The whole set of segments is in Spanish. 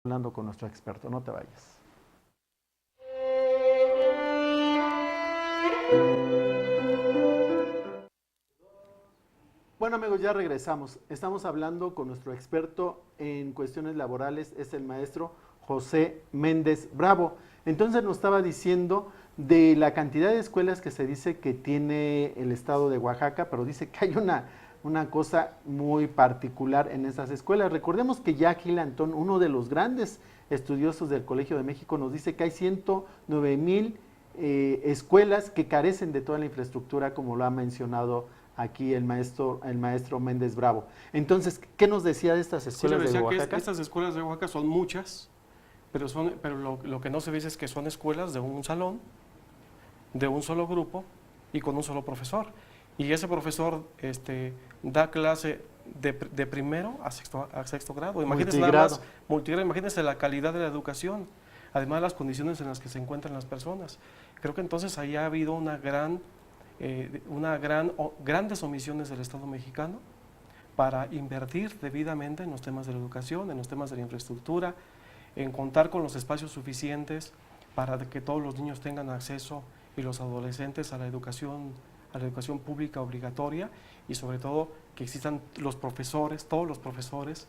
hablando con nuestro experto, no te vayas. Bueno amigos, ya regresamos. Estamos hablando con nuestro experto en cuestiones laborales, es el maestro José Méndez Bravo. Entonces nos estaba diciendo de la cantidad de escuelas que se dice que tiene el estado de Oaxaca, pero dice que hay una cosa muy particular en esas escuelas. Recordemos que Jacques Gil Antón, uno de los grandes estudiosos del Colegio de México, nos dice que hay 109,000 escuelas que carecen de toda la infraestructura, como lo ha mencionado aquí el maestro Méndez Bravo. Entonces, ¿qué nos decía de estas Sí, le escuelas de decía que Oaxaca? estas escuelas de Oaxaca son muchas, pero lo que no se dice es que son escuelas de un salón, de un solo grupo y con un solo profesor. Y ese profesor da clase de primero a sexto grado. Imagínense nada más, multigrado, imagínense la calidad de la educación, además las condiciones en las que se encuentran las personas. Creo que entonces ahí ha habido grandes omisiones del Estado mexicano para invertir debidamente en los temas de la educación, en los temas de la infraestructura, en contar con los espacios suficientes para que todos los niños tengan acceso y los adolescentes a la educación pública obligatoria, y sobre todo que existan los profesores, todos los profesores,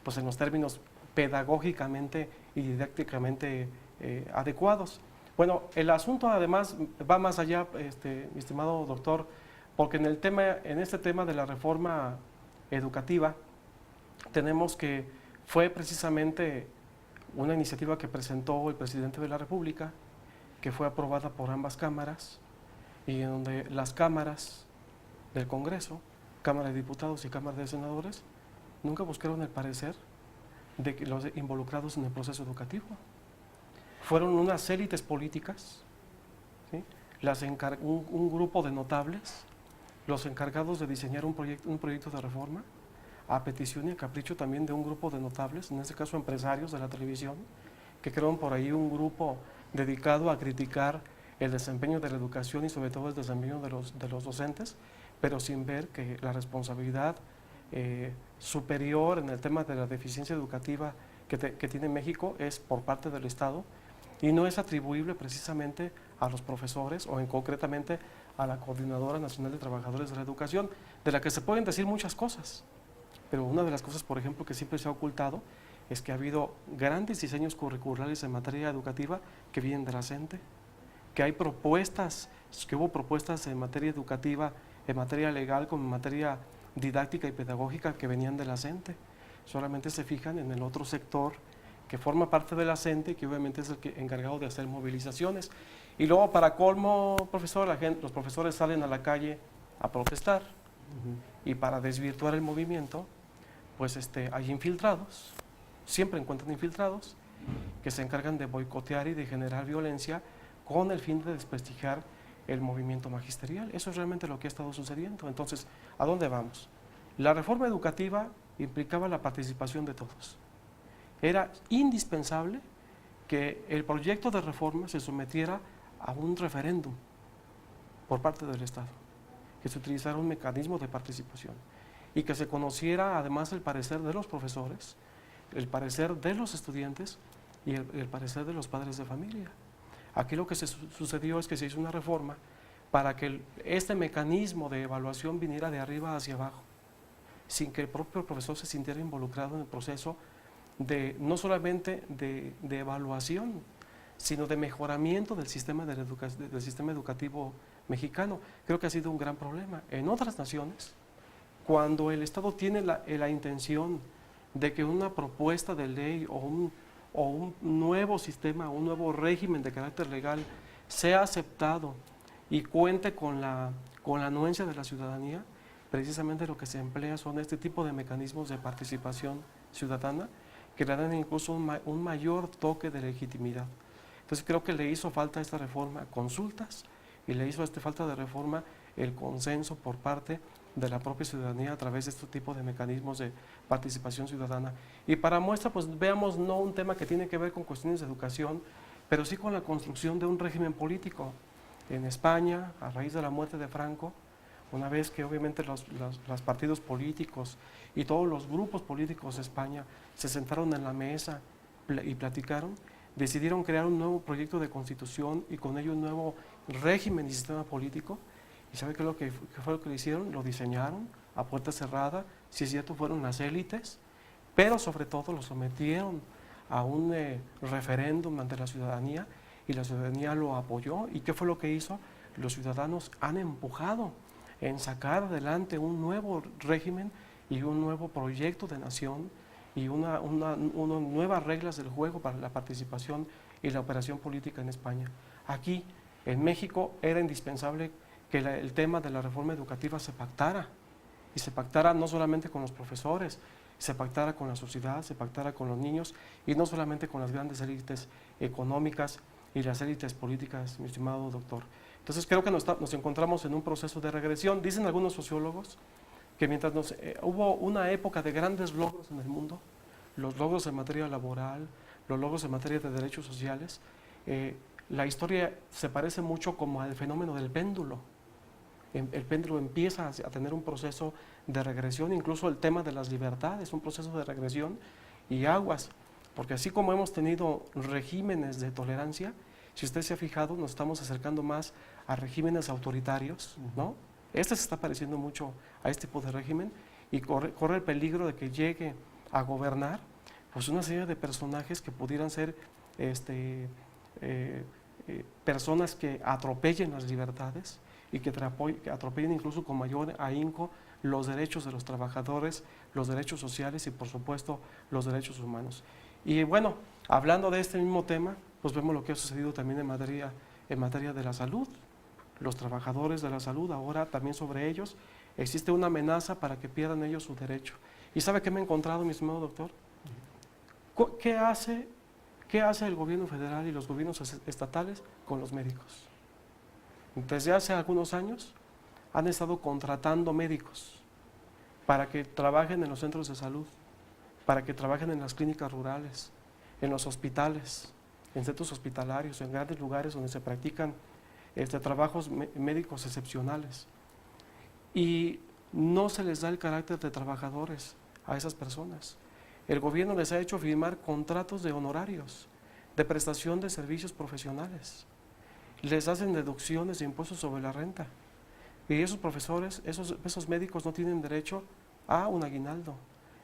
pues en los términos pedagógicamente y didácticamente adecuados. Bueno, el asunto además va más allá, mi estimado doctor, porque en este tema de la reforma educativa tenemos que fue precisamente una iniciativa que presentó el presidente de la República, que fue aprobada por ambas cámaras, y en donde las cámaras del Congreso, Cámara de Diputados y Cámara de Senadores, nunca buscaron el parecer de los involucrados en el proceso educativo. Fueron unas élites políticas, ¿sí? Un grupo de notables, los encargados de diseñar un proyecto de reforma, a petición y a capricho también de un grupo de notables, en este caso empresarios de la televisión, que crearon por ahí un grupo dedicado a criticar el desempeño de la educación y sobre todo el desempeño de los docentes, pero sin ver que la responsabilidad superior en el tema de la deficiencia educativa que tiene México es por parte del Estado y no es atribuible precisamente a los profesores o concretamente a la Coordinadora Nacional de Trabajadores de la Educación, de la que se pueden decir muchas cosas, pero una de las cosas, por ejemplo, que siempre se ha ocultado es que ha habido grandes diseños curriculares en materia educativa que vienen de la CENTE, que hubo propuestas en materia educativa, en materia legal, como en materia didáctica y pedagógica que venían de la CENTE. Solamente se fijan en el otro sector que forma parte de la CENTE, que obviamente es el encargado de hacer movilizaciones. Y luego, para colmo, profesor, los profesores salen a la calle a protestar, y para desvirtuar el movimiento, pues hay infiltrados, siempre encuentran infiltrados, que se encargan de boicotear y de generar violencia con el fin de desprestigiar el movimiento magisterial. Eso es realmente lo que ha estado sucediendo. Entonces, ¿a dónde vamos? La reforma educativa implicaba la participación de todos. Era indispensable que el proyecto de reforma se sometiera a un referéndum por parte del Estado, que se utilizara un mecanismo de participación y que se conociera además el parecer de los profesores, el parecer de los estudiantes y el parecer de los padres de familia. Aquí lo que sucedió es que se hizo una reforma para que este mecanismo de evaluación viniera de arriba hacia abajo, sin que el propio profesor se sintiera involucrado en el proceso no solamente de evaluación, sino de mejoramiento del sistema educativo mexicano. Creo que ha sido un gran problema. En otras naciones, cuando el Estado tiene la intención de que una propuesta de ley o un nuevo sistema, un nuevo régimen de carácter legal sea aceptado y cuente con la anuencia de la ciudadanía, precisamente lo que se emplea son este tipo de mecanismos de participación ciudadana que le dan incluso un mayor toque de legitimidad. Entonces creo que le hizo falta a esta reforma consultas y le hizo falta de reforma el consenso por parte de la propia ciudadanía a través de este tipo de mecanismos de participación ciudadana. Y para muestra, pues veamos no un tema que tiene que ver con cuestiones de educación, pero sí con la construcción de un régimen político. En España, a raíz de la muerte de Franco, una vez que obviamente los partidos políticos y todos los grupos políticos de España se sentaron en la mesa y platicaron, decidieron crear un nuevo proyecto de constitución y con ello un nuevo régimen y sistema político. ¿Y sabe qué, qué fue lo que hicieron? Lo diseñaron a puerta cerrada, si es cierto fueron las élites, pero sobre todo lo sometieron a un referéndum ante la ciudadanía y la ciudadanía lo apoyó. ¿Y qué fue lo que hizo? Los ciudadanos han empujado en sacar adelante un nuevo régimen y un nuevo proyecto de nación y unas nuevas reglas del juego para la participación y la operación política en España. Aquí, en México, era indispensable que el tema de la reforma educativa se pactara, y se pactara no solamente con los profesores, se pactara con la sociedad, se pactara con los niños, y no solamente con las grandes élites económicas y las élites políticas, mi estimado doctor. Entonces creo que nos encontramos en un proceso de regresión. Dicen algunos sociólogos que mientras hubo una época de grandes logros en el mundo, los logros en materia laboral, los logros en materia de derechos sociales, la historia se parece mucho como al fenómeno del péndulo. El péndulo empieza a tener un proceso de regresión, incluso el tema de las libertades, un proceso de regresión y aguas, porque así como hemos tenido regímenes de tolerancia, si usted se ha fijado, nos estamos acercando más a regímenes autoritarios, ¿no? Este se está pareciendo mucho a este tipo de régimen y corre el peligro de que llegue a gobernar pues una serie de personajes que pudieran ser personas que atropellen las libertades y que atropellen incluso con mayor ahínco los derechos de los trabajadores, los derechos sociales y por supuesto los derechos humanos. Y bueno, hablando de este mismo tema, pues vemos lo que ha sucedido también en materia de la salud. Los trabajadores de la salud, ahora también sobre ellos existe una amenaza para que pierdan ellos su derecho. ¿Y sabe qué me he encontrado, mi estimado doctor? ¿Qué hace el gobierno federal y los gobiernos estatales con los médicos? Desde hace algunos años han estado contratando médicos para que trabajen en los centros de salud, para que trabajen en las clínicas rurales, en los hospitales, en centros hospitalarios, en grandes lugares donde se practican trabajos médicos excepcionales. Y no se les da el carácter de trabajadores a esas personas. El gobierno les ha hecho firmar contratos de honorarios, de prestación de servicios profesionales. Les hacen deducciones de impuestos sobre la renta. Y esos profesores, esos médicos no tienen derecho a un aguinaldo,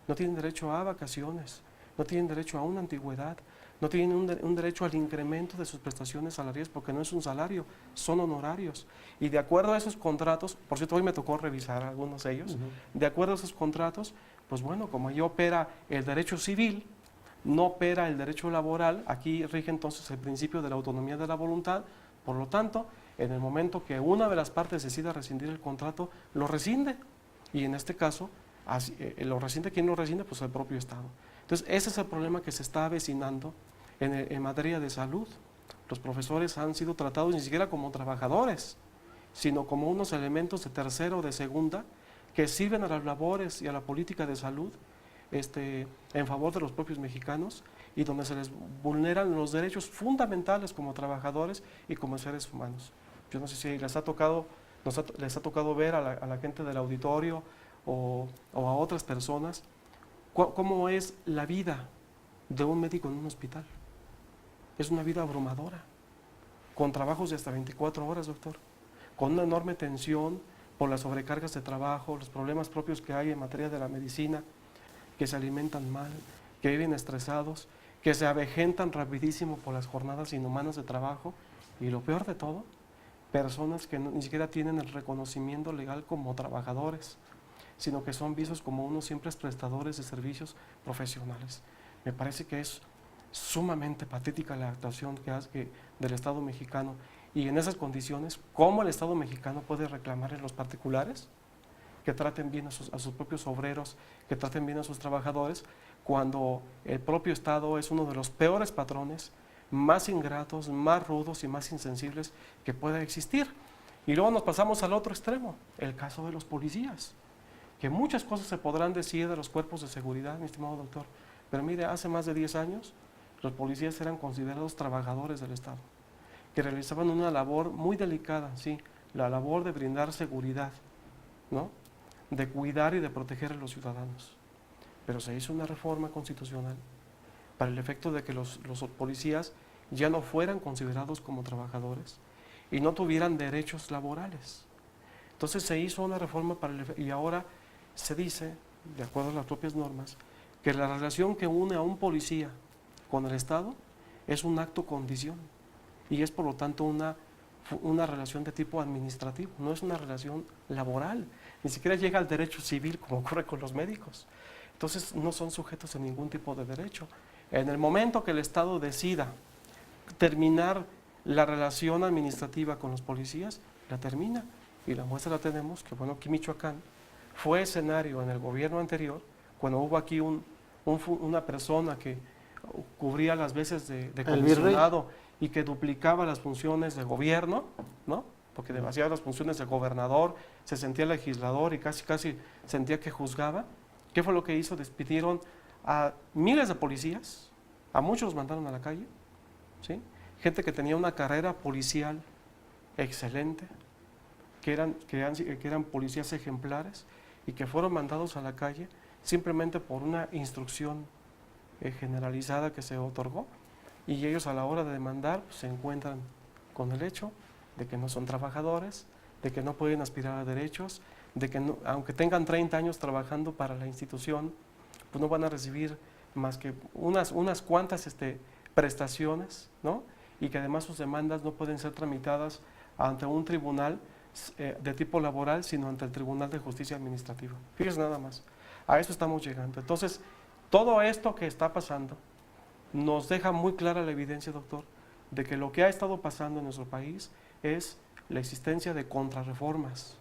no tienen derecho a vacaciones, no tienen derecho a una antigüedad, no tienen un derecho al incremento de sus prestaciones salariales porque no es un salario, son honorarios. Y de acuerdo a esos contratos, por cierto, hoy me tocó revisar algunos de ellos, de acuerdo a esos contratos, pues bueno, como ahí opera el derecho civil, no opera el derecho laboral, aquí rige entonces el principio de la autonomía de la voluntad, por lo tanto, en el momento que una de las partes decida rescindir el contrato, lo rescinde. Y en este caso, lo rescinde, ¿quién lo rescinde? Pues el propio Estado. Entonces, ese es el problema que se está avecinando en materia de salud. Los profesores han sido tratados ni siquiera como trabajadores, sino como unos elementos de tercera o de segunda que sirven a las labores y a la política de salud en favor de los propios mexicanos y donde se les vulneran los derechos fundamentales como trabajadores y como seres humanos. Yo no sé si les ha tocado ver a la gente del auditorio o a otras personas cómo es la vida de un médico en un hospital. Es una vida abrumadora, con trabajos de hasta 24 horas, doctor, con una enorme tensión por las sobrecargas de trabajo, los problemas propios que hay en materia de la medicina, que se alimentan mal, que viven estresados, que se avejentan rapidísimo por las jornadas inhumanas de trabajo y lo peor de todo, personas que ni siquiera tienen el reconocimiento legal como trabajadores, sino que son vistos como unos simples prestadores de servicios profesionales. Me parece que es sumamente patética la actuación que hace del Estado mexicano y en esas condiciones, ¿cómo el Estado mexicano puede reclamar a los particulares que traten bien a sus propios obreros, que traten bien a sus trabajadores, cuando el propio Estado es uno de los peores patrones, más ingratos, más rudos y más insensibles que pueda existir? Y luego nos pasamos al otro extremo, el caso de los policías, que muchas cosas se podrán decir de los cuerpos de seguridad, mi estimado doctor, pero mire, hace más de 10 años los policías eran considerados trabajadores del Estado, que realizaban una labor muy delicada, sí, la labor de brindar seguridad ¿no?, de cuidar y de proteger a los ciudadanos. Pero se hizo una reforma constitucional para el efecto de que los policías ya no fueran considerados como trabajadores y no tuvieran derechos laborales. Entonces se hizo una reforma y ahora se dice, de acuerdo a las propias normas, que la relación que une a un policía con el Estado es un acto condición y es por lo tanto una relación de tipo administrativo, no es una relación laboral, ni siquiera llega al derecho civil como ocurre con los médicos. Entonces no son sujetos a ningún tipo de derecho. En el momento que el Estado decida terminar la relación administrativa con los policías, la termina. Y la muestra la tenemos, que bueno, aquí Michoacán fue escenario en el gobierno anterior, cuando hubo aquí una persona que cubría las veces de comisionado y que duplicaba las funciones de gobierno, ¿no?, porque demasiadas las funciones de gobernador, se sentía legislador y casi sentía que juzgaba. ¿Qué fue lo que hizo? Despidieron a miles de policías, a muchos los mandaron a la calle, ¿sí?, gente que tenía una carrera policial excelente, que eran policías ejemplares y que fueron mandados a la calle simplemente por una instrucción generalizada que se otorgó, y ellos a la hora de demandar pues, se encuentran con el hecho de que no son trabajadores, de que no pueden aspirar a derechos, de que no, aunque tengan 30 años trabajando para la institución, pues no van a recibir más que unas cuantas prestaciones, ¿no?, y que además sus demandas no pueden ser tramitadas ante un tribunal de tipo laboral, sino ante el Tribunal de Justicia Administrativa. Fíjense nada más, a eso estamos llegando. Entonces, todo esto que está pasando nos deja muy clara la evidencia, doctor, de que lo que ha estado pasando en nuestro país es la existencia de contrarreformas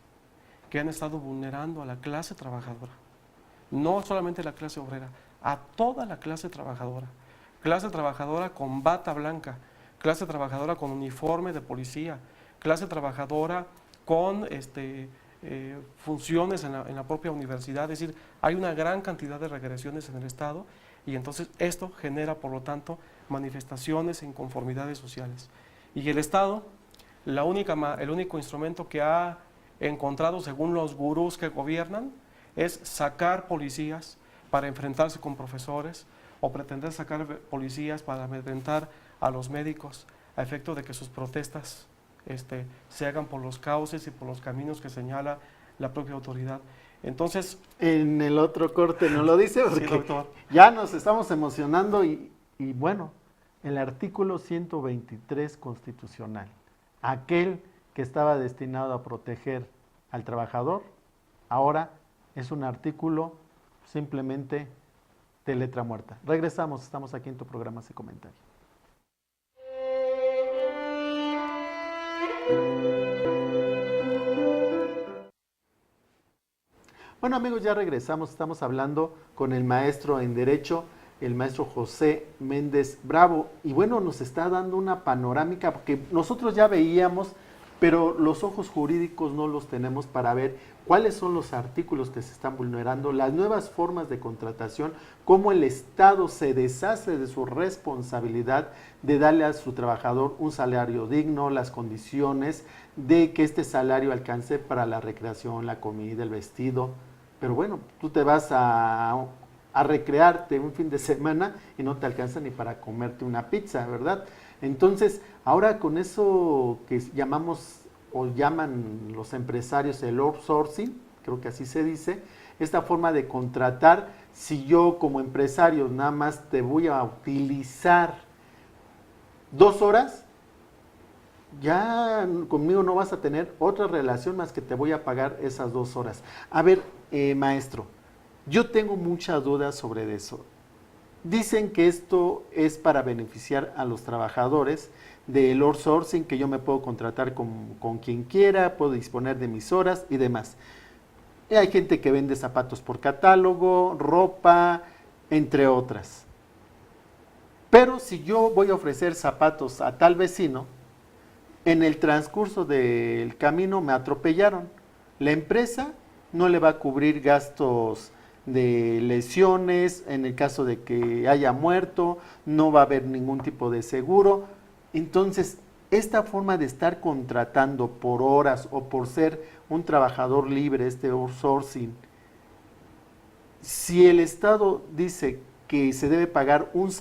que han estado vulnerando a la clase trabajadora, no solamente a la clase obrera, a toda la clase trabajadora con bata blanca, clase trabajadora con uniforme de policía, clase trabajadora con funciones en la propia universidad. Es decir, hay una gran cantidad de regresiones en el Estado y entonces esto genera, por lo tanto, manifestaciones e inconformidades sociales. Y el Estado, el único instrumento que ha encontrado, según los gurús que gobiernan, es sacar policías para enfrentarse con profesores o pretender sacar policías para amedrentar a los médicos a efecto de que sus protestas se hagan por los cauces y por los caminos que señala la propia autoridad. Entonces, en el otro corte no lo dice porque sí, doctor, ya nos estamos emocionando y bueno, el artículo 123 constitucional, aquel que estaba destinado a proteger al trabajador, ahora es un artículo simplemente de letra muerta. Regresamos, estamos aquí en tu programa Se Comentario. Bueno amigos, ya regresamos, estamos hablando con el maestro en Derecho, el maestro José Méndez Bravo, y bueno, nos está dando una panorámica, porque nosotros ya veíamos, pero los ojos jurídicos no los tenemos para ver cuáles son los artículos que se están vulnerando, las nuevas formas de contratación, cómo el Estado se deshace de su responsabilidad de darle a su trabajador un salario digno, las condiciones de que este salario alcance para la recreación, la comida, el vestido. Pero bueno, tú te vas a recrearte un fin de semana y no te alcanza ni para comerte una pizza, ¿verdad? Entonces, ahora con eso que llamamos o llaman los empresarios el outsourcing, creo que así se dice, esta forma de contratar, si yo como empresario nada más te voy a utilizar 2 horas, ya conmigo no vas a tener otra relación más que te voy a pagar esas 2 horas. A ver, maestro, yo tengo muchas dudas sobre eso. Dicen que esto es para beneficiar a los trabajadores del outsourcing, que yo me puedo contratar con quien quiera, puedo disponer de mis horas y demás. Y hay gente que vende zapatos por catálogo, ropa, entre otras. Pero si yo voy a ofrecer zapatos a tal vecino, en el transcurso del camino me atropellaron. La empresa no le va a cubrir gastos de lesiones, en el caso de que haya muerto, no va a haber ningún tipo de seguro. Entonces, esta forma de estar contratando por horas o por ser un trabajador libre, este outsourcing, si el Estado dice que se debe pagar un